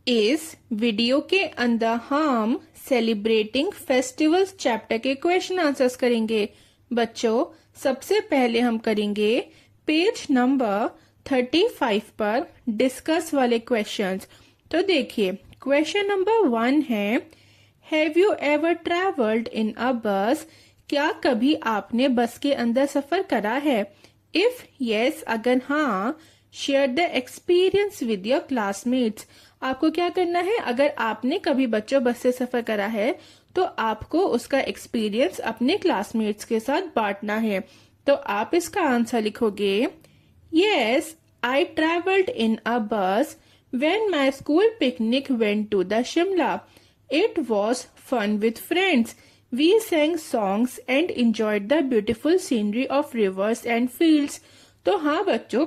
इस वीडियो के अंदर हम सेलिब्रेटिंग फेस्टिवल्स चैप्टर के क्वेश्चन आंसर्स करेंगे। बच्चों, सबसे पहले हम करेंगे पेज नंबर 35 पर डिस्कस वाले क्वेश्चंस। तो देखिए, क्वेश्चन नंबर 1 है, have you ever travelled in a bus? क्या कभी आपने बस के अंदर सफर करा है? इफ यस, अगर हाँ, share the experience with your classmates. आपको क्या करना है? अगर आपने कभी बच्चों बस से सफर करा है तो आपको उसका एक्सपीरियंस अपने क्लासमेट्स के साथ बांटना है। तो आप इसका आंसर लिखोगे, yes I travelled in a bus when my school picnic went to the Shimla. It was fun with friends. We sang songs and enjoyed the beautiful scenery of rivers and fields। तो हाँ बच्चों,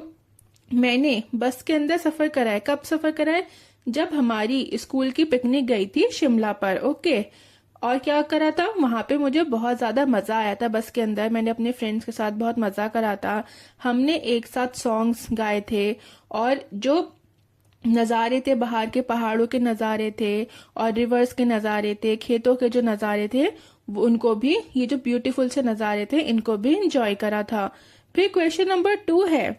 मैंने बस के अंदर सफर करा है। कब सफर करा है? जब हमारी स्कूल की पिकनिक गई थी शिमला पर। ओके, और क्या करा था वहां पे? मुझे बहुत ज्यादा मजा आया था बस के अंदर। मैंने अपने फ्रेंड्स के साथ बहुत मजा करा था। हमने एक साथ सॉन्ग्स गाए थे और जो नज़ारे थे, बाहर के पहाड़ों के नज़ारे थे और रिवर्स के नज़ारे थे, खेतों के जो नज़ारे थे उनको भी, ये जो ब्यूटीफुल से नज़ारे थे इनको भी एंजॉय करा था। फिर क्वेश्चन नंबर 2 है,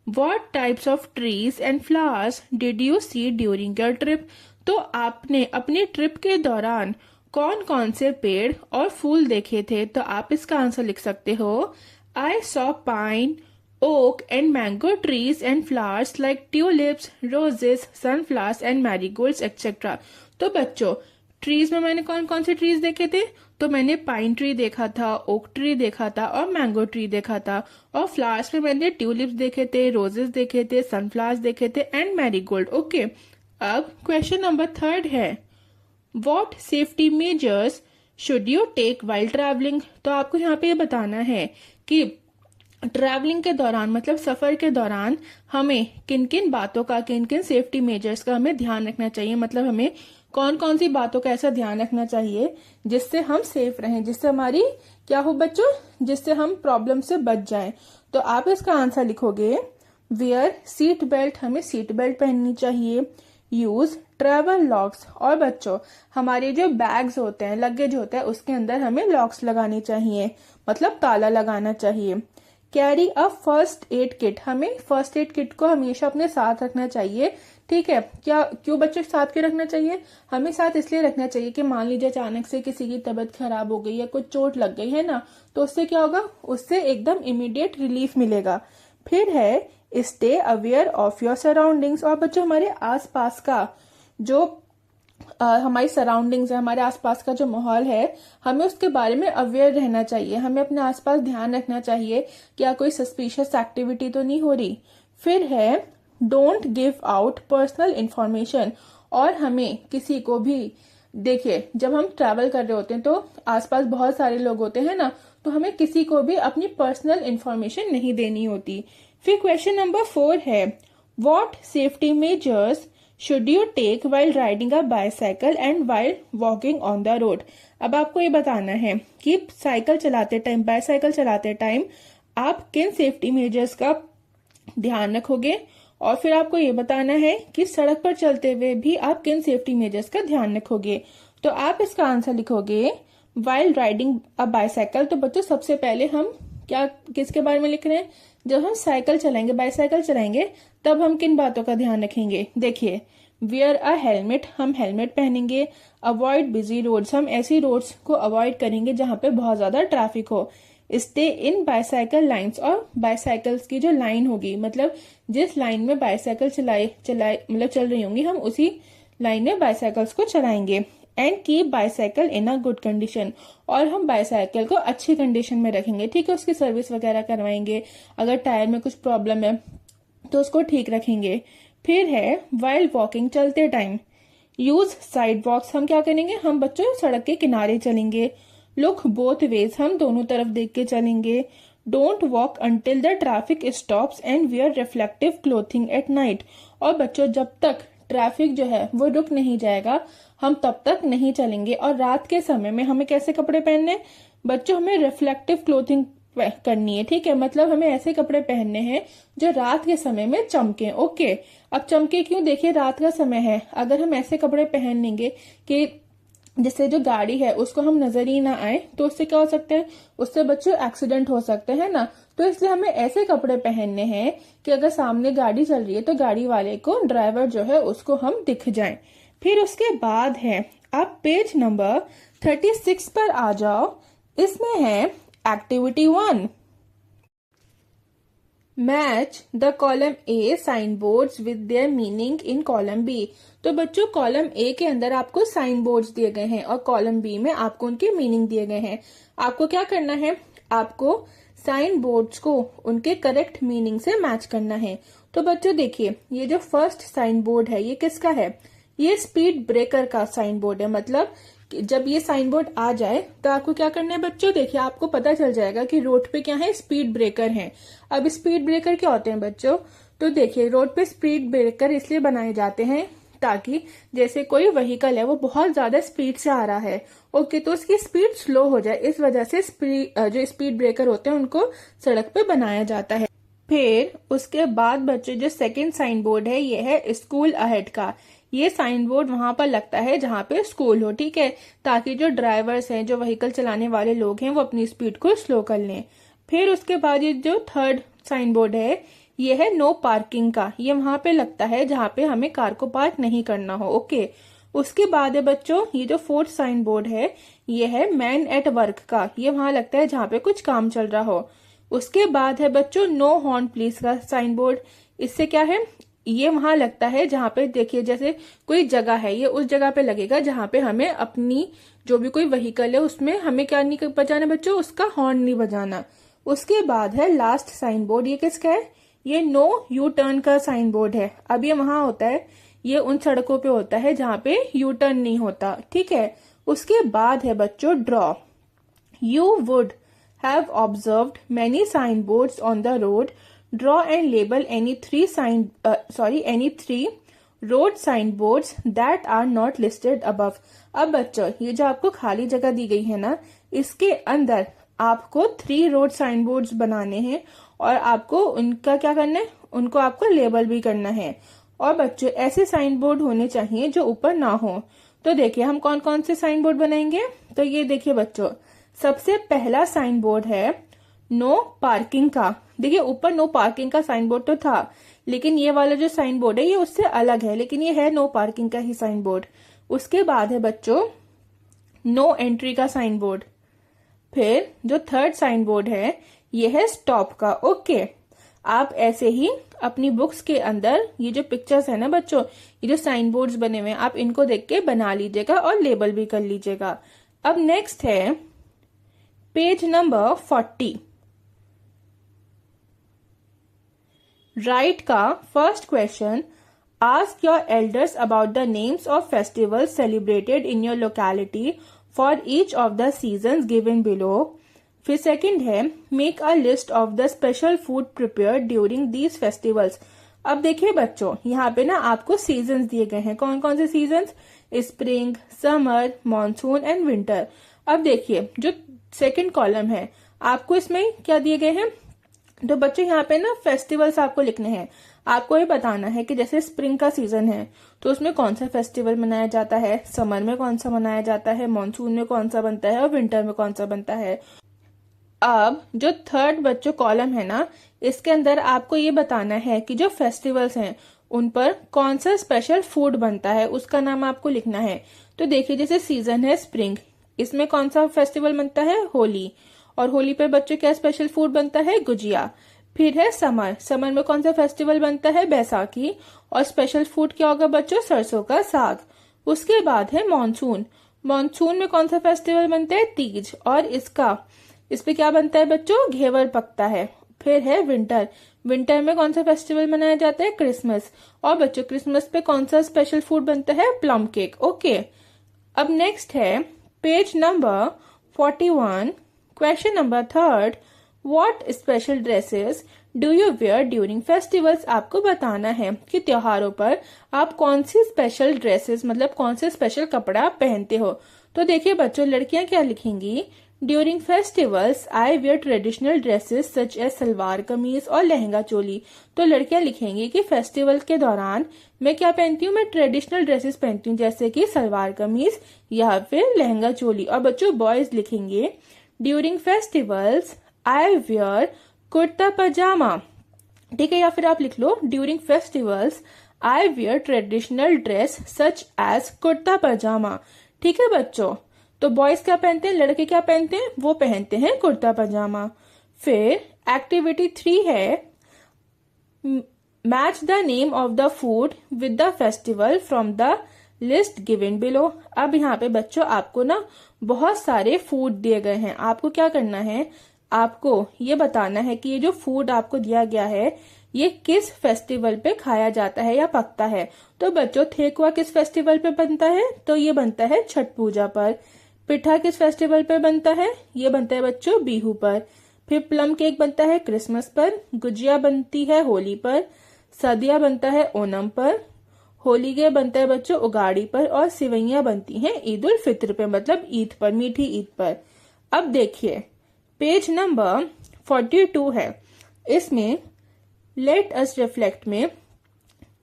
what types of trees and flowers did you see during your trip? तो आपने अपनी ट्रिप के दौरान कौन कौन से पेड़ और फूल देखे थे? तो आप इसका आंसर लिख सकते हो, I saw pine, oak and mango trees and flowers like tulips, roses, sunflowers and marigolds etc। तो बच्चों, ट्रीज में मैंने कौन कौन से ट्रीज देखे थे? तो मैंने पाइन ट्री देखा था, ओक ट्री देखा था और मैंगो ट्री देखा था। और फ्लावर्स में मैंने ट्यूलिप्स देखे थे, रोजेस देखे थे, सनफ्लावर्स देखे थे एंड मैरीगोल्ड। ओके, अब क्वेश्चन नंबर 3 है, what safety measures should you take while travelling? तो आपको यहाँ पे ये बताना है कि ट्रैवलिंग के दौरान, मतलब सफर के दौरान, हमें किन किन बातों का, किन किन सेफ्टी मेजर्स का हमें ध्यान रखना चाहिए। मतलब हमें कौन कौन सी बातों का ऐसा ध्यान रखना चाहिए जिससे हम सेफ रहें, जिससे हमारी क्या हो बच्चों, जिससे हम प्रॉब्लम से बच जाएं। तो आप इसका आंसर लिखोगे, वेयर सीट बेल्ट, हमें सीट बेल्ट पहननी चाहिए। यूज ट्रेवल लॉक्स, और बच्चों हमारे जो बैग्स होते हैं, लगेज होता है, उसके अंदर हमें लॉक्स लगाने चाहिए, मतलब ताला लगाना चाहिए। Carry a first aid kit, हमें फर्स्ट एड किट को हमेशा अपने साथ रखना चाहिए। ठीक है, क्या क्यों बच्चों साथ क्यों रखना चाहिए? हमें साथ इसलिए रखना चाहिए कि मान लीजिए अचानक से किसी की तबीयत खराब हो गई या कुछ चोट लग गई है ना, तो उससे क्या होगा, उससे एकदम इमीडिएट रिलीफ मिलेगा। फिर है, stay aware of your surroundings, और बच्चों हमारे आसपास का जो हमारी सराउंडिंग्स है, हमारे आसपास का जो माहौल है, हमें उसके बारे में अवेयर रहना चाहिए। हमें अपने आसपास ध्यान रखना चाहिए क्या कोई सस्पिशियस एक्टिविटी तो नहीं हो रही। फिर है, don't give out personal information, और हमें किसी को भी, देखिए जब हम ट्रैवल कर रहे होते हैं तो आसपास बहुत सारे लोग होते हैं ना, तो हमें किसी को भी अपनी पर्सनल इंफॉर्मेशन नहीं देनी होती। फिर क्वेश्चन नंबर 4 है, what safety measures should you take while riding a bicycle and while walking on the road? अब आपको ये बताना है कि साइकिल चलाते टाइम, बाईसाइकिल चलाते टाइम आप किन सेफ्टी मेजर्स का ध्यान रखोगे, और फिर आपको ये बताना है कि सड़क पर चलते हुए भी आप किन सेफ्टी मेजर्स का ध्यान रखोगे। तो आप इसका आंसर लिखोगे, वाइल राइडिंग अ बाईसाइकिल। तो बच्चों सबसे पहले हम क्या, किसके बारे में लिख रहे हैं? जब हम साइकिल चलाएंगे, बाईसाइकिल चलाएंगे, तब हम किन बातों का ध्यान रखेंगे? देखिए, वियर अ हेलमेट, हम हेलमेट पहनेंगे। अवॉइड बिजी रोड्स, हम ऐसी रोड्स को अवॉइड करेंगे जहां पे बहुत ज्यादा ट्रैफिक हो। स्टे इन बाईसाइकिल लाइन्स, और बाईसाइकिल्स की जो लाइन होगी, मतलब जिस लाइन में बाईसाइकिल मतलब चल रही होंगी, हम उसी लाइन में बाईसाइकिल्स को चलाएंगे। And keep bicycle in a good condition, और हम बाईसाइकिल को अच्छी कंडीशन में रखेंगे। ठीक है, उसकी सर्विस वगैरह करवाएंगे, अगर टायर में कुछ प्रॉब्लम है तो उसको ठीक रखेंगे। फिर है, वाइल वॉकिंग, चलते टाइम यूज साइड वॉक्स, हम क्या करेंगे, हम बच्चों सड़क के किनारे चलेंगे। लुक बोथ वेज, हम दोनों तरफ देख के चलेंगे। Don't walk until the traffic stops and wear reflective clothing at night, और बच्चों जब तक ट्रैफिक जो है वो रुक नहीं जाएगा हम तब तक नहीं चलेंगे। और रात के समय में हमें कैसे कपड़े पहनने? बच्चों हमें रिफ्लेक्टिव क्लोथिंग करनी है, ठीक है। मतलब हमें ऐसे कपड़े पहनने हैं जो रात के समय में चमके, ओके। अब चमके क्यों, देखिए रात का समय है, अगर हम ऐसे कपड़े पहन लेंगे कि जिससे जो गाड़ी है उसको हम नजर ही ना आए, तो उससे क्या हो सकता है, उससे बच्चों एक्सीडेंट हो सकते हैं ना। तो इसलिए हमें ऐसे कपड़े पहनने हैं कि अगर सामने गाड़ी चल रही है तो गाड़ी वाले को, ड्राइवर जो है उसको हम दिख जाएं। फिर उसके बाद है, आप पेज नंबर 36 पर आ जाओ। इसमें है activity 1, match the column A sign boards with their meaning in column B. तो बच्चों कॉलम ए के अंदर आपको साइन बोर्ड्स दिए गए हैं और कॉलम बी में आपको उनके मीनिंग दिए गए हैं। आपको क्या करना है, आपको साइन बोर्ड्स को उनके करेक्ट मीनिंग से मैच करना है। तो बच्चों देखिए, ये जो फर्स्ट साइन बोर्ड है ये किसका है, ये स्पीड ब्रेकर का साइन बोर्ड है। मतलब जब ये साइन बोर्ड आ जाए तो आपको क्या करना है बच्चों, देखिए आपको पता चल जाएगा कि रोड पे क्या है, स्पीड ब्रेकर है। अब स्पीड ब्रेकर क्या होते हैं बच्चों, तो देखिए रोड पे स्पीड ब्रेकर इसलिए बनाए जाते हैं ताकि जैसे कोई व्हीकल है वो बहुत ज्यादा स्पीड से आ रहा है, ओके, तो उसकी स्पीड स्लो हो जाए, इस वजह से जो स्पीड ब्रेकर होते हैं उनको सड़क पे बनाया जाता है। फिर उसके बाद बच्चों जो सेकंड साइन बोर्ड है ये है स्कूल अहेड का। ये साइन बोर्ड वहां पर लगता है जहां पे स्कूल हो, ठीक है, ताकि जो ड्राइवर्स हैं, जो व्हीकल चलाने वाले लोग हैं, वो अपनी स्पीड को स्लो कर लें। फिर उसके बाद ये जो थर्ड साइन बोर्ड है ये है नो पार्किंग का। ये वहां पे लगता है जहां पे हमें कार को पार्क नहीं करना हो, ओके। उसके बाद है बच्चों ये जो फोर्थ साइन बोर्ड है ये है मैन एट वर्क का। ये वहां लगता है जहां पे कुछ काम चल रहा हो। उसके बाद है बच्चों नो हॉर्न प्लीज का साइन बोर्ड। इससे क्या है, ये वहां लगता है जहां पे देखिए जैसे कोई जगह है, ये उस जगह पे लगेगा जहां पे हमें अपनी जो भी कोई व्हीकल है उसमें हमें क्या नहीं बजाना बच्चों, उसका हॉर्न नहीं बजाना। उसके बाद है लास्ट साइन बोर्ड, ये किसका है, ये नो यू टर्न का साइन बोर्ड है। अब ये वहां होता है, ये उन सड़कों पे होता है जहां पे यू टर्न नहीं होता, ठीक है। उसके बाद है बच्चों draw, you would have observed many signboards on the road. Draw and label any three road signboards that are not listed above. अब बच्चों ये जो आपको खाली जगह दी गई है ना, इसके अंदर आपको 3 रोड साइन बोर्ड्स बनाने हैं और आपको उनका क्या करना है, उनको आपको लेबल भी करना है। और बच्चों ऐसे साइन बोर्ड होने चाहिए जो ऊपर ना हो। तो देखिए हम कौन कौन से साइन बोर्ड बनाएंगे, तो ये देखिए बच्चों, सबसे पहला साइन बोर्ड है नो पार्किंग का। देखिए ऊपर नो पार्किंग का साइन बोर्ड तो था, लेकिन ये वाला जो साइन बोर्ड है ये उससे अलग है, लेकिन ये है नो पार्किंग का ही साइन बोर्ड। उसके बाद है बच्चों नो एंट्री का साइन बोर्ड। फिर जो थर्ड साइन बोर्ड है ये है स्टॉप का, ओके। आप ऐसे ही अपनी बुक्स के अंदर ये जो पिक्चर्स है ना बच्चों, ये जो साइन बोर्ड्स बने हुए हैं आप इनको देख के बना लीजिएगा और लेबल भी कर लीजिएगा। अब नेक्स्ट है पेज नंबर 40, राइट का first question, ask your elders about the names of festivals celebrated in your locality for each of the seasons given below. फिर सेकंड है make a list of the special food prepared during these festivals. अब देखिए बच्चों यहाँ पे ना आपको seasons दिए गए हैं, कौन कौन से seasons, spring, summer, monsoon and winter. अब देखिए जो सेकंड कॉलम है आपको इसमें क्या दिए गए हैं, तो बच्चों यहाँ पे ना फेस्टिवल्स आपको लिखने हैं। आपको ये बताना है कि जैसे स्प्रिंग का सीजन है तो उसमें कौन सा फेस्टिवल मनाया जाता है, समर में कौन सा मनाया जाता है, मॉनसून में कौन सा बनता है और विंटर में कौन सा बनता है। अब जो थर्ड बच्चों कॉलम है ना, इसके अंदर आपको ये बताना है कि जो फेस्टिवल्स हैं उन पर कौन सा स्पेशल फूड बनता है, उसका नाम आपको लिखना है। तो देखिए जैसे सीजन है स्प्रिंग, इसमें कौन सा फेस्टिवल बनता है, होली, और होली पे बच्चों क्या स्पेशल फूड बनता है, गुजिया। फिर है समर, समर में कौन सा फेस्टिवल बनता है, बैसाखी, और स्पेशल फूड क्या होगा बच्चों, सरसों का साग। उसके बाद है मॉनसून, मॉनसून में कौन सा फेस्टिवल बनता है, तीज, और इस पे क्या बनता है बच्चों, घेवर पकता है। फिर है विंटर, विंटर में कौन सा फेस्टिवल मनाया जाता है, क्रिसमस, और बच्चों क्रिसमस पे कौन सा स्पेशल फूड बनता है, प्लम केक, ओके। अब नेक्स्ट है page number 41, question number 3, what special dresses do you wear during festivals. आपको बताना है कि त्योहारों पर आप कौन सी स्पेशल ड्रेसेस मतलब कौन से स्पेशल कपड़ा पहनते हो। तो देखिए बच्चों लड़कियां क्या लिखेंगी, during festivals I wear traditional dresses such as salwar kameez और लहंगा चोली। तो लड़कियां लिखेंगी कि फेस्टिवल के दौरान मैं क्या पहनती हूँ, मैं ट्रेडिशनल ड्रेसेस पहनती हूँ जैसे कि सलवार कमीज या फिर लहंगा चोली। और बच्चों बॉयज लिखेंगे during festivals I wear kurta pajama, ठीक है, या फिर आप लिख लो during festivals I wear traditional dress such as kurta pajama. ठीक है बच्चों, तो बॉयज क्या पहनते हैं, लड़के क्या पहनते हैं, वो पहनते हैं कुर्ता पजामा। फिर एक्टिविटी 3 है match the name of the food with the festival from the list given below. अब यहाँ पे बच्चों आपको ना बहुत सारे फूड दिए गए हैं, आपको क्या करना है, आपको ये बताना है कि ये जो फूड आपको दिया गया है ये किस फेस्टिवल पे खाया जाता है या पकता है। तो बच्चों ठेकुआ किस फेस्टिवल पे बनता है, तो ये बनता है छठ पूजा पर। पिठा किस फेस्टिवल पे बनता है, ये बनता है बच्चों बिहू पर। फिर प्लम केक बनता है क्रिसमस पर, गुजिया बनती है होली पर, सदिया बनता है ओणम पर, होली गे बनता है बच्चों उगाड़ी पर, और सिवैयां बनती हैं ईद उल फित्र पे, मतलब ईद पर, मीठी ईद पर। अब देखिए पेज नंबर 42 है, इसमें लेट अस रिफ्लेक्ट में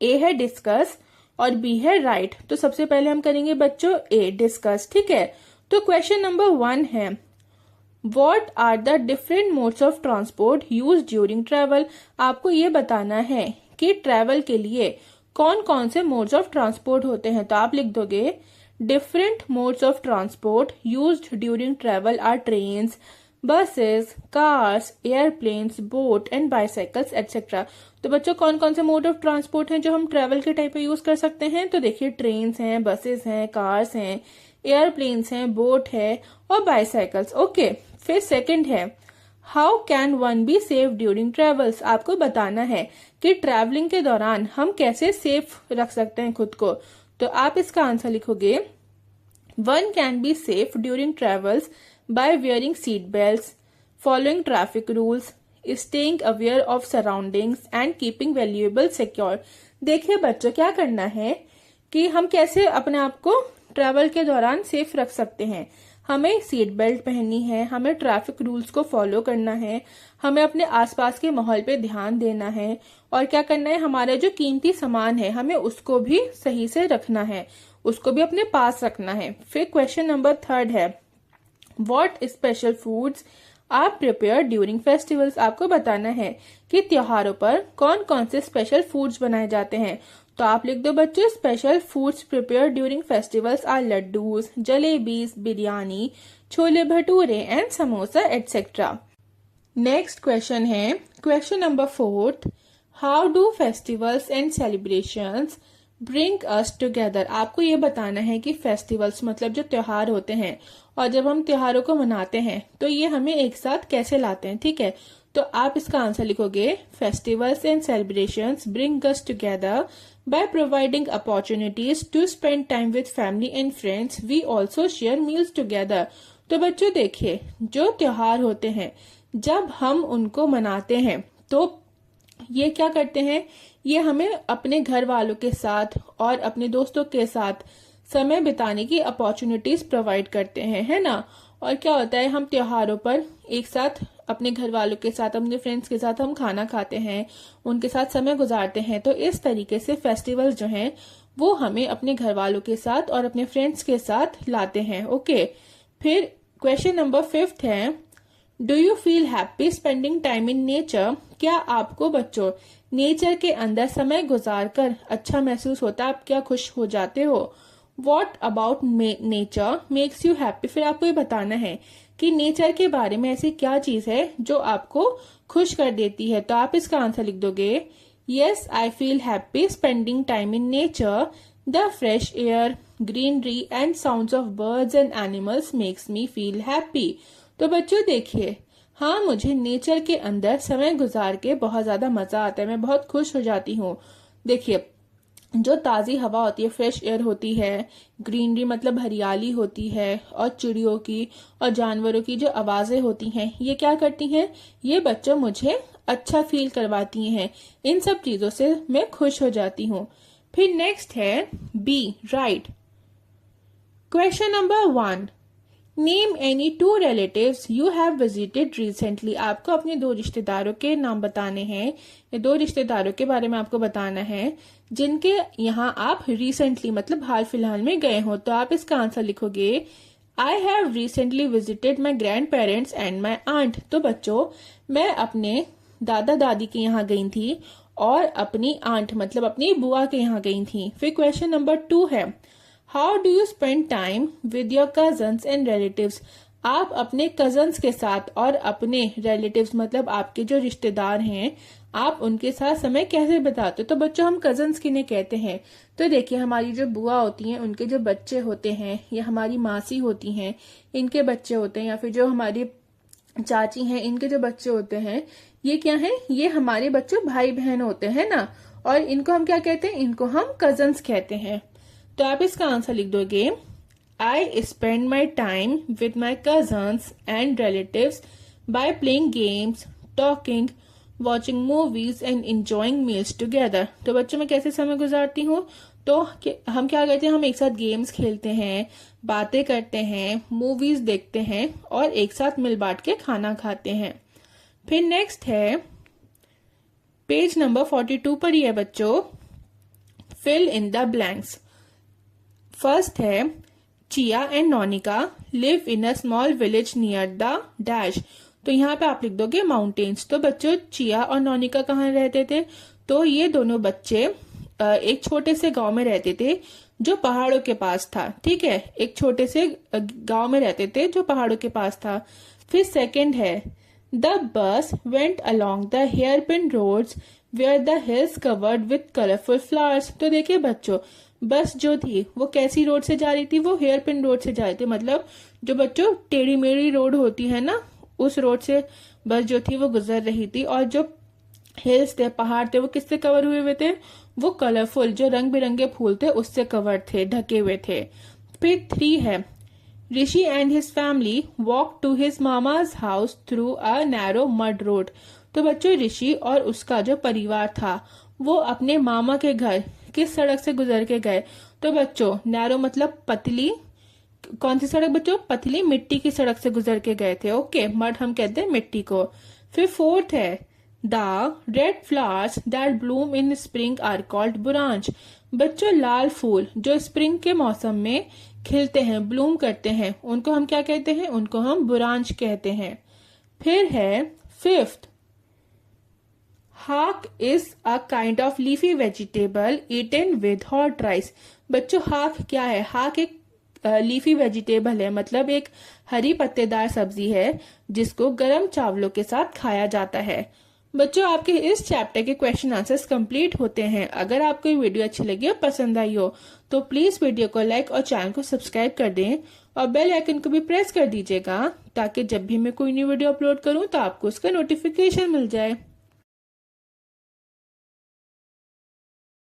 ए है डिस्कस और बी है राइट। तो सबसे पहले हम करेंगे बच्चों ए डिस्कस, ठीक है। तो क्वेश्चन नंबर 1 है what are the different modes of transport use during travel. आपको ये बताना है कि ट्रेवल के लिए कौन कौन से मोड्स ऑफ ट्रांसपोर्ट होते हैं। तो आप लिख दोगे different modes of transport used during travel are trains, buses, cars, airplanes, boat and bicycles etcetera. तो बच्चों कौन कौन से मोड ऑफ ट्रांसपोर्ट हैं जो हम ट्रेवल के टाइप पे यूज कर सकते हैं। तो देखिए ट्रेन्स हैं, बसेस हैं, कार्स हैं, एयरप्लेन्स हैं, बोट है और बाइसाइकिल्स। ओके, फिर सेकंड है how can one be safe during travels. आपको बताना है कि ट्रैवलिंग के दौरान हम कैसे सेफ रख सकते हैं खुद को। तो आप इसका आंसर लिखोगे one can be safe during travels by wearing seat belts, following traffic rules, staying aware of surroundings and keeping valuables secure। देखिए बच्चों क्या करना है कि हम कैसे अपने आप को ट्रैवल के दौरान सेफ रख सकते हैं। हमें सीट बेल्ट पहननी है, हमें ट्रैफिक रूल्स को फॉलो करना है, हमें अपने आसपास के माहौल पे ध्यान देना है, और क्या करना है हमारे जो कीमती सामान है हमें उसको भी सही से रखना है, उसको भी अपने पास रखना है। फिर क्वेश्चन नंबर 3 है What special foods are prepared during festivals। आपको बताना है कि त्योहारों पर कौन कौन से स्पेशल फूड्स बनाए जाते हैं। तो आप लिख दो बच्चों special foods prepared during festivals are laddoos, jalebis, biryani, chole bhature and samosa etcetera. Next question है question number 4 how do festivals and celebrations bring us together. आपको ये बताना है कि फेस्टिवल्स मतलब जो त्योहार होते हैं और जब हम त्योहारों को मनाते हैं तो ये हमें एक साथ कैसे लाते हैं, ठीक है। तो आप इसका आंसर लिखोगे festivals and celebrations bring us together by providing opportunities to spend time with family and friends, we also share meals together. तो बच्चों देखिए जो त्योहार होते हैं जब हम उनको मनाते हैं तो ये क्या करते हैं, ये हमें अपने घर वालों के साथ और अपने दोस्तों के साथ समय बिताने की अपॉर्चुनिटीज प्रोवाइड करते हैं, है ना। और क्या होता है हम त्योहारों पर एक साथ अपने घर वालों के साथ अपने फ्रेंड्स के साथ हम खाना खाते हैं, उनके साथ समय गुजारते हैं। तो इस तरीके से फेस्टिवल्स जो हैं वो हमें अपने घर वालों के साथ और अपने फ्रेंड्स के साथ लाते हैं। ओके, फिर क्वेश्चन नंबर 5 है do you feel happy spending time in nature. क्या आपको बच्चों नेचर के अंदर समय गुजार कर अच्छा महसूस होता है, आप क्या खुश हो जाते हो। What about nature makes you happy. फिर आपको ये बताना है कि नेचर के बारे में ऐसी क्या चीज है जो आपको खुश कर देती है। तो आप इसका आंसर लिख दोगे yes I feel happy spending time in nature, the fresh air, greenery and sounds of birds and animals makes me feel happy. तो बच्चों देखिए हाँ मुझे नेचर के अंदर समय गुजार के बहुत ज्यादा मजा आता है, मैं बहुत खुश हो जाती हूँ। देखिए जो ताजी हवा होती है, फ्रेश एयर होती है, ग्रीनरी मतलब हरियाली होती है, और चिड़ियों की और जानवरों की जो आवाजें होती हैं ये क्या करती हैं, ये बच्चों मुझे अच्छा फील करवाती हैं। इन सब चीजों से मैं खुश हो जाती हूँ। फिर नेक्स्ट है B right. Question number 1 name any 2 relatives you have visited recently. आपको अपने 2 रिश्तेदारों के नाम बताने हैं, ये 2 रिश्तेदारों के बारे में आपको बताना है जिनके यहाँ आप रिसेंटली मतलब हाल फिलहाल में गए हो। तो आप इसका आंसर लिखोगे I have recently visited my grandparents and my aunt. तो बच्चों, मैं अपने दादा दादी के यहाँ गई थी और अपनी आंट मतलब अपनी बुआ के यहाँ गई थी। फिर क्वेश्चन नंबर 2 है how do you spend time with your cousins and relatives. आप अपने कजन्स के साथ और अपने रिलेटिव्स मतलब आपके जो रिश्तेदार हैं आप उनके साथ समय कैसे बिताते हो। तो बच्चों, हम कजन्स किन्हें कहते हैं? तो देखिए, हमारी जो बुआ होती हैं उनके जो बच्चे होते हैं, या हमारी मासी होती हैं इनके बच्चे होते हैं, या फिर जो हमारी चाची हैं इनके जो बच्चे होते हैं, ये क्या है? ये हमारे बच्चों भाई बहन होते हैं ना, और इनको हम क्या कहते हैं? इनको हम कजन्स कहते हैं। तो आप इसका आंसर लिख दोगे I spend my time with my cousins and relatives by playing games, talking, watching movies and enjoying meals together. तो बच्चों, मैं कैसे समय गुजारती हूँ? तो हम क्या करते हैं? हम एक साथ गेम्स खेलते हैं, बातें करते हैं, मूवीज देखते हैं और एक साथ मिल बांट के खाना खाते हैं। फिर नेक्स्ट है पेज नंबर 42 पर ही है बच्चों, fill in the blanks. First है Chiya and Nonika live in a small village near the dash. तो यहाँ पे आप लिख दोगे माउंटेन्स। तो बच्चों, चिया और नोनिका कहाँ रहते थे? तो ये दोनों बच्चे एक छोटे से गांव में रहते थे जो पहाड़ों के पास था। ठीक है, एक छोटे से गांव में रहते थे जो पहाड़ों के पास था। फिर सेकंड है the bus went along the hairpin roads where the hills covered with colourful flowers. तो देखिए बच्चों, बस जो थी वो कैसी रोड से जा रही थी? वो हेयरपिन रोड से जा रही थी। मतलब जो बच्चों टेढ़ी मेढ़ी रोड होती है ना, उस रोड से बस जो थी वो गुजर रही थी। और जो हिल्स थे, पहाड़ थे, वो किससे कवर हुए थे? वो कलरफुल जो रंग बिरंगे फूल थे उससे कवर थे, ढके हुए थे। फिर 3 है Rishi and his family walk to his mama's house through a narrow mud road. तो बच्चों, ऋषि और उसका जो परिवार था वो अपने मामा के घर किस सड़क से गुजर के गए? तो बच्चों, नैरो मतलब पतली। कौन सी सड़क बच्चों? पतली मिट्टी की सड़क से गुजर के गए थे। ओके, मड हम कहते हैं मिट्टी को। फिर 4th है the red flowers that bloom in spring are called buransh. बच्चों, लाल फूल जो स्प्रिंग के मौसम में खिलते हैं, ब्लूम करते हैं, उनको हम क्या कहते हैं? उनको हम बुरांच कहते हैं। फिर है 5th haak is a kind of leafy vegetable eaten with hot rice. बच्चों, हाक क्या है? हाक एक लीफी वेजिटेबल है, मतलब एक हरी पत्तेदार सब्जी है जिसको गर्म चावलों के साथ खाया जाता है। बच्चों, आपके इस चैप्टर के क्वेश्चन आंसर्स कंप्लीट होते हैं। अगर आपको ये वीडियो अच्छी लगी और पसंद आई हो तो प्लीज वीडियो को लाइक और चैनल को सब्सक्राइब कर दें और बेल आइकन को भी प्रेस कर दीजिएगा ताकि जब भी मैं कोई न्यू वीडियो अपलोड करूं तो आपको उसका नोटिफिकेशन मिल जाए।